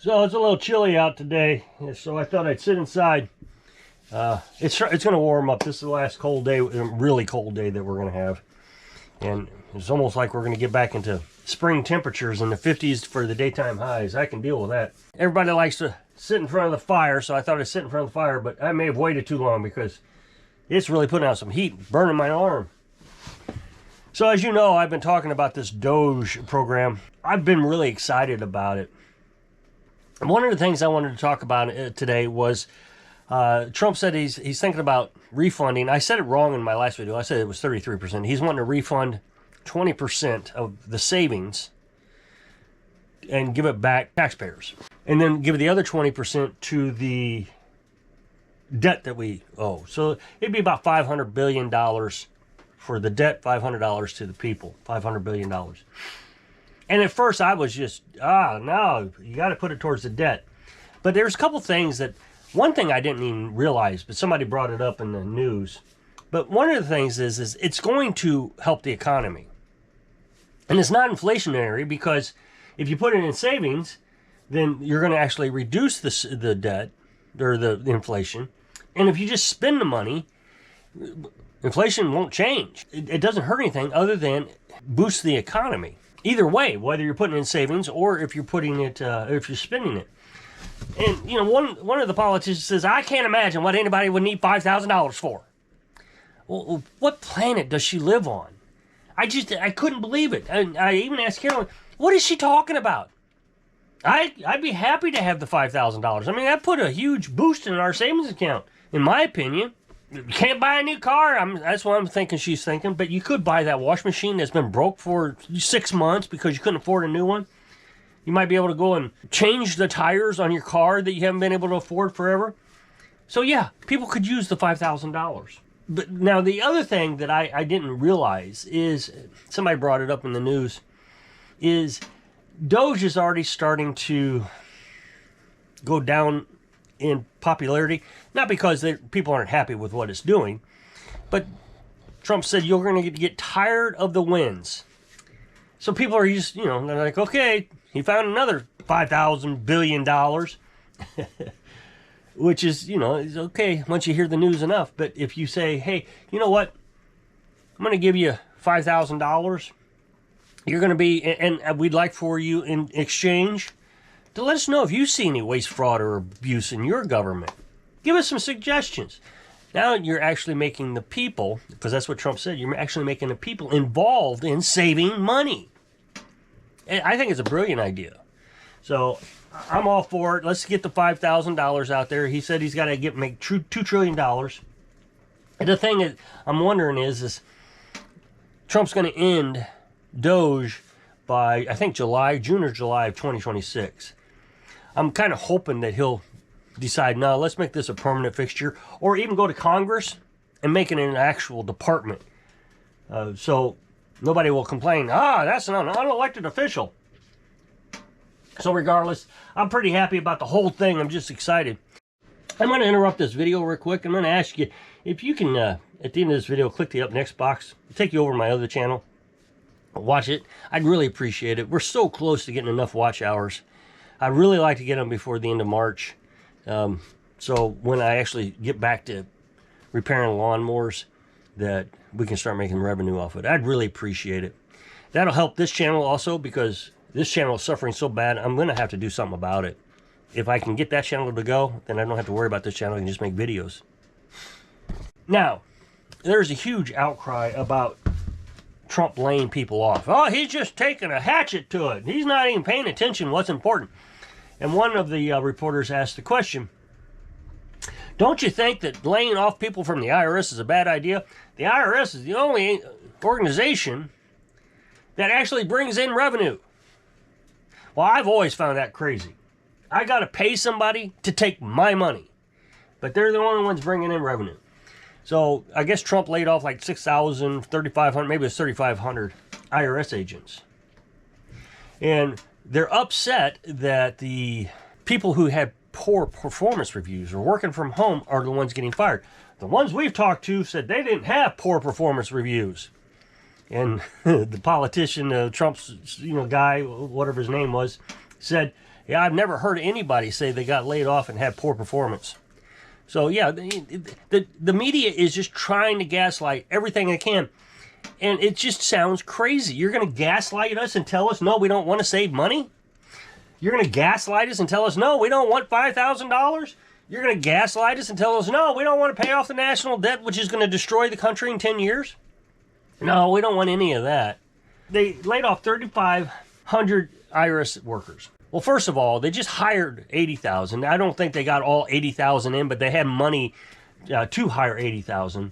So it's a little chilly out today, so I thought I'd sit inside. It's going to warm up. This is the last cold day, really cold day that we're going to have. And it's almost like we're going to get back into spring temperatures in the 50s for the daytime highs. I can deal with that. Everybody likes to sit in front of the fire, so I thought I'd sit in front of the fire, but I may have waited too long because it's really putting out some heat, burning my arm. So as you know, I've been talking about this Doge program. I've been really excited about it. And one of the things I wanted to talk about today was Trump said he's thinking about refunding. I said it wrong in my last video. I said it was 33%. He's wanting to refund 20% of the savings and give it back to taxpayers. And then give the other 20% to the debt that we owe. So it'd be about $500 billion for the debt, $500 to the people, $500 billion. And at first I was just, no, you got to put it towards the debt. But there's a couple things that, one thing I didn't even realize, but somebody brought it up in the news. But one of the things is it's going to help the economy. And it's not inflationary because if you put it in savings, then you're going to actually reduce the debt or the inflation. And if you just spend the money, inflation won't change. It doesn't hurt anything other than boost the economy. Either way, whether you're putting it in savings or if you're putting it, if you're spending it. And you know, one of the politicians says, "I can't imagine what anybody would need $5,000 for." Well, what planet does she live on? I couldn't believe it. I even asked Carolyn, "What is she talking about?" I'd be happy to have the $5,000. I mean, that put a huge boost in our savings account, in my opinion. You can't buy a new car. That's what I'm thinking she's thinking. But you could buy that wash machine that's been broke for 6 months because you couldn't afford a new one. You might be able to go and change the tires on your car that you haven't been able to afford forever. So yeah, people could use the $5,000. But now the other thing that I didn't realize is, somebody brought it up in the news, is Doge is already starting to go down in popularity. Not because people aren't happy with what it's doing, but Trump said you're going to get tired of the wins. So people are just, they're like, okay, he found another $5,000 billion, which is, is okay once you hear the news enough. But if you say, hey, you know what, I'm going to give you $5,000, you're going to be, and we'd like for you in exchange to let us know if you see any waste, fraud, or abuse in your government. Give us some suggestions. Now you're actually making the people, because that's what Trump said, you're actually making the people involved in saving money. And I think it's a brilliant idea. So I'm all for it. Let's get the $5,000 out there. He said he's got to make $2 trillion. And the thing that I'm wondering is Trump's going to end Doge by, I think, June or July of 2026. I'm kind of hoping that he'll decide, no, let's make this a permanent fixture, or even go to Congress and make it an actual department. So nobody will complain, that's an unelected official. So regardless, I'm pretty happy about the whole thing. I'm just excited. I'm going to interrupt this video real quick. I'm going to ask you if you can, at the end of this video, click the up next box. It'll take you over to my other channel. Watch it. I'd really appreciate it. We're so close to getting enough watch hours. I really like to get them before the end of March. So when I actually get back to repairing lawnmowers, that we can start making revenue off of it. I'd really appreciate it. That'll help this channel also, because this channel is suffering so bad, I'm going to have to do something about it. If I can get that channel to go, then I don't have to worry about this channel. I can just make videos. Now, there's a huge outcry about Trump laying people off. Oh, he's just taking a hatchet to it. He's not even paying attention what's important. And one of the reporters asked the question, don't you think that laying off people from the IRS is a bad idea? The IRS is the only organization that actually brings in revenue. Well, I've always found that crazy. I got to pay somebody to take my money, but they're the only ones bringing in revenue. So I guess Trump laid off like 6,000, 3,500, maybe it's 3,500 IRS agents. And they're upset that the people who had poor performance reviews or working from home are the ones getting fired. The ones we've talked to said they didn't have poor performance reviews. And the politician, Trump's guy, whatever his name was, said, Yeah, I've never heard anybody say they got laid off and had poor performance. So yeah, the media is just trying to gaslight everything they can. And it just sounds crazy. You're going to gaslight us and tell us, no, we don't want to save money? You're going to gaslight us and tell us, no, we don't want $5,000? You're going to gaslight us and tell us, no, we don't want to pay off the national debt, which is going to destroy the country in 10 years? No, we don't want any of that. They laid off 3,500 IRS workers. Well, first of all, they just hired 80,000. I don't think they got all 80,000 in, but they had money to hire 80,000.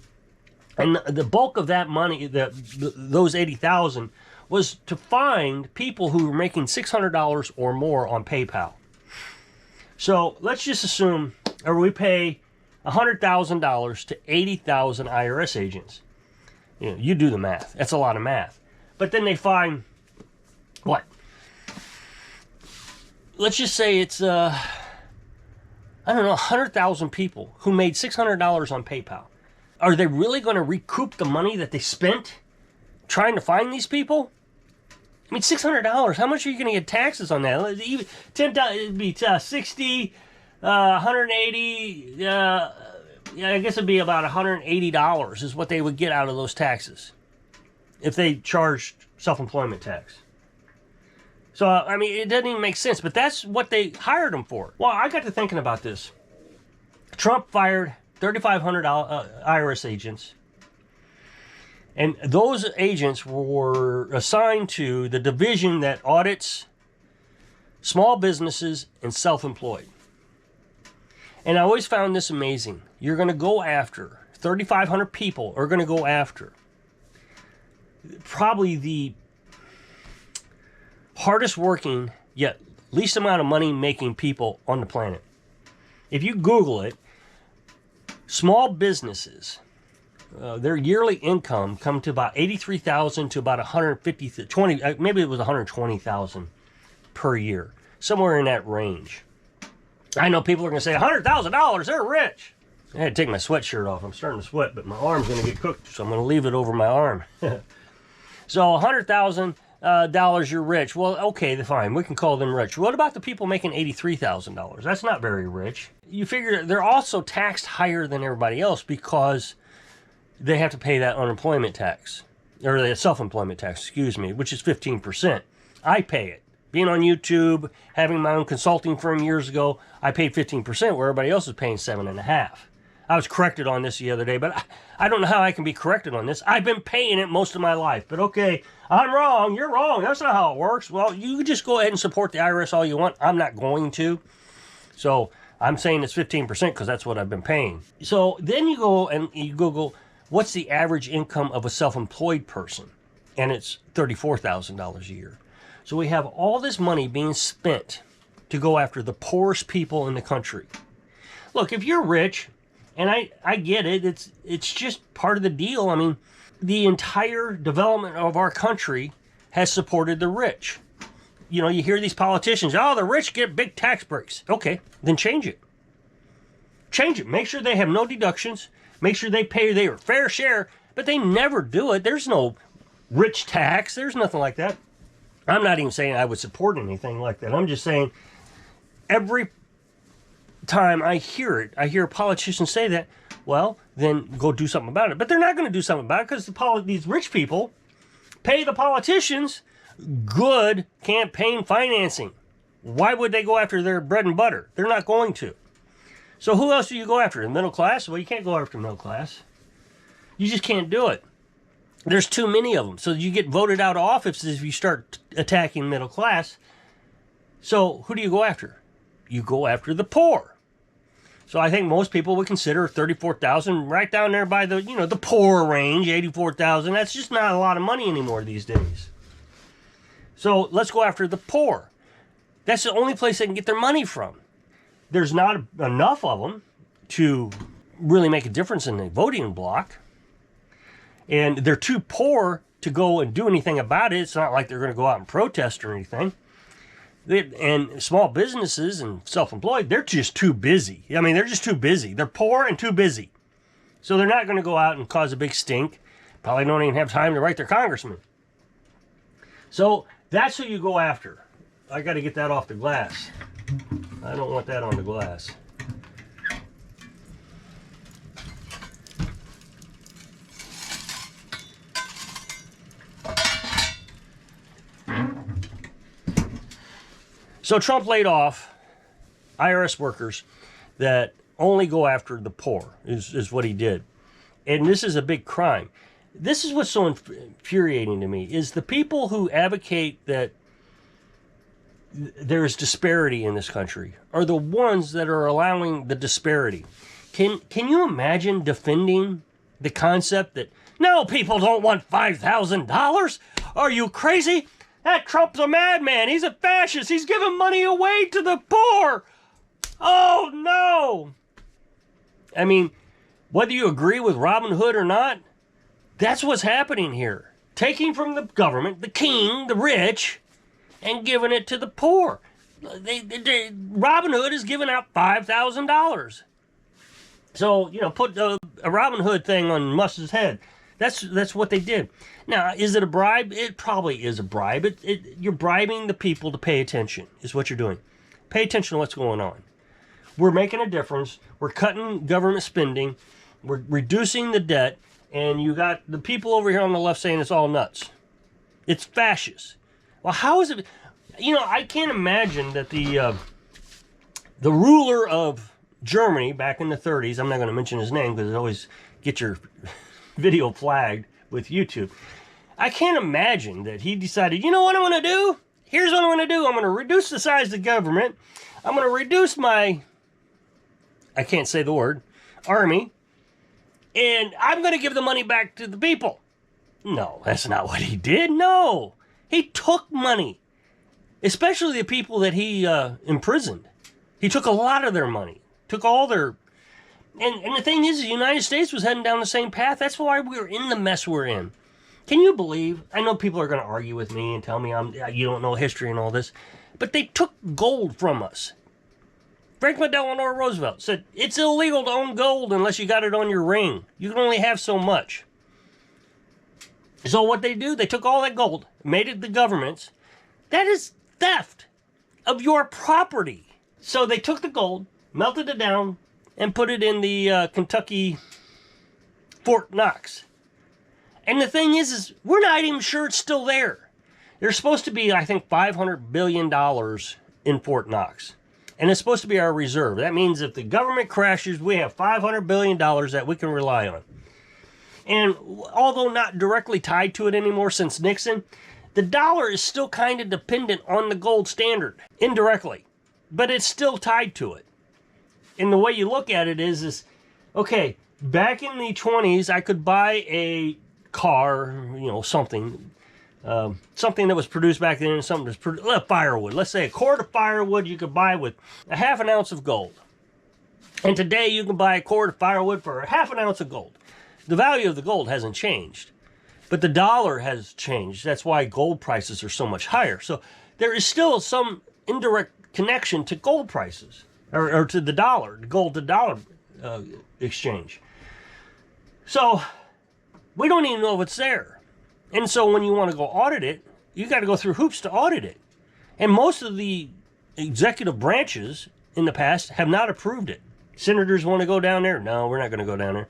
And the bulk of that money, those 80,000, was to find people who were making $600 or more on PayPal. So let's just assume, or we pay $100,000 to 80,000 IRS agents. You do the math. That's a lot of math. But then they find, what? Let's just say it's, I don't know, 100,000 people who made $600 on PayPal. Are they really going to recoup the money that they spent trying to find these people? I mean, $600, how much are you going to get taxes on that? It'd be 60, 180, yeah, I guess it'd be about $180 is what they would get out of those taxes if they charged self-employment tax. So, I mean, it doesn't even make sense, but that's what they hired them for. Well, I got to thinking about this. Trump fired 3,500 IRS agents, and those agents were assigned to the division that audits small businesses and self-employed. And I always found this amazing. You're going to go after, 3,500 people are going to go after probably the hardest working yet least amount of money making people on the planet. If you Google it, small businesses, their yearly income come to about $83,000 to about $150,000, maybe it was $120,000 per year, somewhere in that range. I know people are going to say $100,000, they're rich. I had to take my sweatshirt off. I'm starting to sweat, but my arm's going to get cooked, so I'm going to leave it over my arm. So $100,000, you're rich. Well, okay, fine. We can call them rich. What about the people making $83,000? That's not very rich. You figure they're also taxed higher than everybody else because they have to pay that unemployment tax, or the self-employment tax, excuse me, which is 15%. I pay it. Being on YouTube, having my own consulting firm years ago, I paid 15% where everybody else is paying 7.5%. I was corrected on this the other day, but I don't know how I can be corrected on this. I've been paying it most of my life. But okay, I'm wrong. You're wrong. That's not how it works. Well, you just go ahead and support the IRS all you want. I'm not going to. So I'm saying it's 15% because that's what I've been paying. So then you go and you Google, what's the average income of a self-employed person? And it's $34,000 a year. So we have all this money being spent to go after the poorest people in the country. Look, if you're rich, and I get it, it's just part of the deal. I mean, the entire development of our country has supported the rich. You know, you hear these politicians, oh, the rich get big tax breaks. Okay, then change it. Change it. Make sure they have no deductions. Make sure they pay their fair share, but they never do it. There's no rich tax. There's nothing like that. I'm not even saying I would support anything like that. I'm just saying every time I hear it, I hear a politician say that, well, then go do something about it. But they're not going to do something about it because these rich people pay the politicians good campaign financing. Why would they go after their bread and butter? They're not going to. So who else do you go after? The middle class? Well, you can't go after the middle class. You just can't do it. There's too many of them. So you get voted out of office if you start attacking middle class. So who do you go after? You go after the poor. So I think most people would consider 34,000 right down there by the, the poor range, 84,000. That's just not a lot of money anymore these days. So let's go after the poor. That's the only place they can get their money from. There's not enough of them to really make a difference in the voting block. And they're too poor to go and do anything about it. It's not like they're going to go out and protest or anything. And small businesses and self-employed, they're just too busy. I mean, they're just too busy. They're poor and too busy. So they're not going to go out and cause a big stink. Probably don't even have time to write their congressman. So that's who you go after. I got to get that off the glass. I don't want that on the glass. So Trump laid off IRS workers that only go after the poor, is what he did. And this is a big crime. This is what's so infuriating to me, is the people who advocate that there is disparity in this country are the ones that are allowing the disparity. Can you imagine defending the concept that, no, people don't want $5,000? Are you crazy? That Trump's a madman. He's a fascist. He's giving money away to the poor. Oh, no. I mean, whether you agree with Robin Hood or not, that's what's happening here. Taking from the government, the king, the rich, and giving it to the poor. Robin Hood is giving out $5,000. So, you know, put a Robin Hood thing on Musk's head. That's what they did. Now, is it a bribe? It probably is a bribe. You're bribing the people to pay attention, is what you're doing. Pay attention to what's going on. We're making a difference. We're cutting government spending. We're reducing the debt. And you got the people over here on the left saying it's all nuts. It's fascist. Well, how is it? You know, I can't imagine that the ruler of Germany back in the 30s, I'm not going to mention his name because it always gets your video flagged with YouTube. I can't imagine that he decided, you know what I'm going to do? Here's what I'm going to do. I'm going to reduce the size of the government. I'm going to reduce my, I can't say the word, army. And I'm going to give the money back to the people. No, that's not what he did. No, he took money, especially the people that he imprisoned. He took a lot of their money, took all their... And the thing is, the United States was heading down the same path. That's why we're in the mess we're in. Can you believe? I know people are going to argue with me and tell me you don't know history and all this. But they took gold from us. Franklin Delano Roosevelt said, it's illegal to own gold unless you got it on your ring. You can only have so much. So what they do, they took all that gold, made it the government's. That is theft of your property. So they took the gold, melted it down, and put it in the Kentucky Fort Knox. And the thing is we're not even sure it's still there. There's supposed to be, I think, $500 billion in Fort Knox. And it's supposed to be our reserve. That means if the government crashes, we have $500 billion that we can rely on. And although not directly tied to it anymore since Nixon, the dollar is still kind of dependent on the gold standard, indirectly. But it's still tied to it. And the way you look at it is okay, back in the 20s, I could buy a car, you know, something that was produced back then, and something that's produced, firewood. Let's say a quart of firewood you could buy with a half an ounce of gold. And today you can buy a quart of firewood for a half an ounce of gold. The value of the gold hasn't changed, but the dollar has changed. That's why gold prices are so much higher. So there is still some indirect connection to gold prices, or to the dollar, gold to dollar exchange. So we don't even know if it's there. And so when you want to go audit it, you got to go through hoops to audit it. And most of the executive branches in the past have not approved it. Senators want to go down there. No, we're not going to go down there.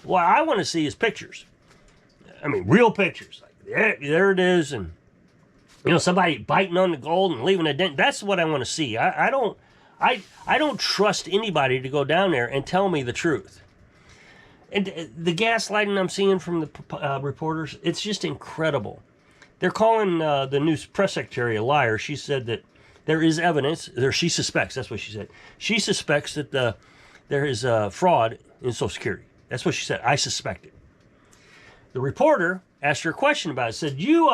What I want to see is pictures. I mean, real pictures. Like, there it is. And, you know, somebody biting on the gold and leaving a dent. That's what I want to see. I don't trust anybody to go down there and tell me the truth. And the gaslighting I'm seeing from the reporters, it's just incredible. They're calling the new press secretary a liar. She said that there is evidence, or she suspects, that's what she said. She suspects that there is fraud in Social Security. That's what she said. I suspect it. The reporter asked her a question about it. Said, you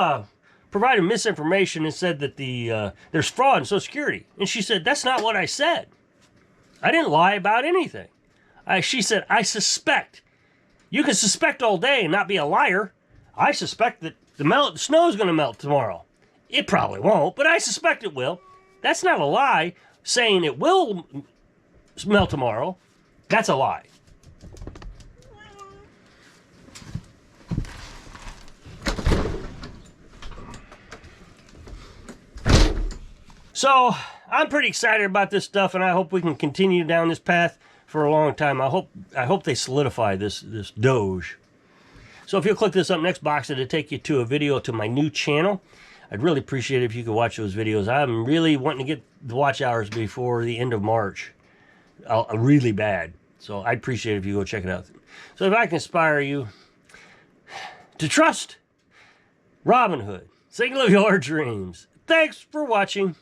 provided misinformation and said that there's fraud in Social Security. And she said, that's not what I said. I didn't lie about anything. She said, I suspect. You can suspect all day and not be a liar. I suspect that the snow is going to melt tomorrow. It probably won't, but I suspect it will. That's not a lie. Saying it will melt tomorrow, that's a lie. So I'm pretty excited about this stuff, and I hope we can continue down this path for a long time. I hope they solidify this Doge. So if you'll click this up next box, it'll take you to a video to my new channel. I'd really appreciate it if you could watch those videos. I'm really wanting to get the watch hours before the end of March. Really bad. So I'd appreciate it if you go check it out. So if I can inspire you to trust Robin Hood, single of your dreams. Thanks for watching.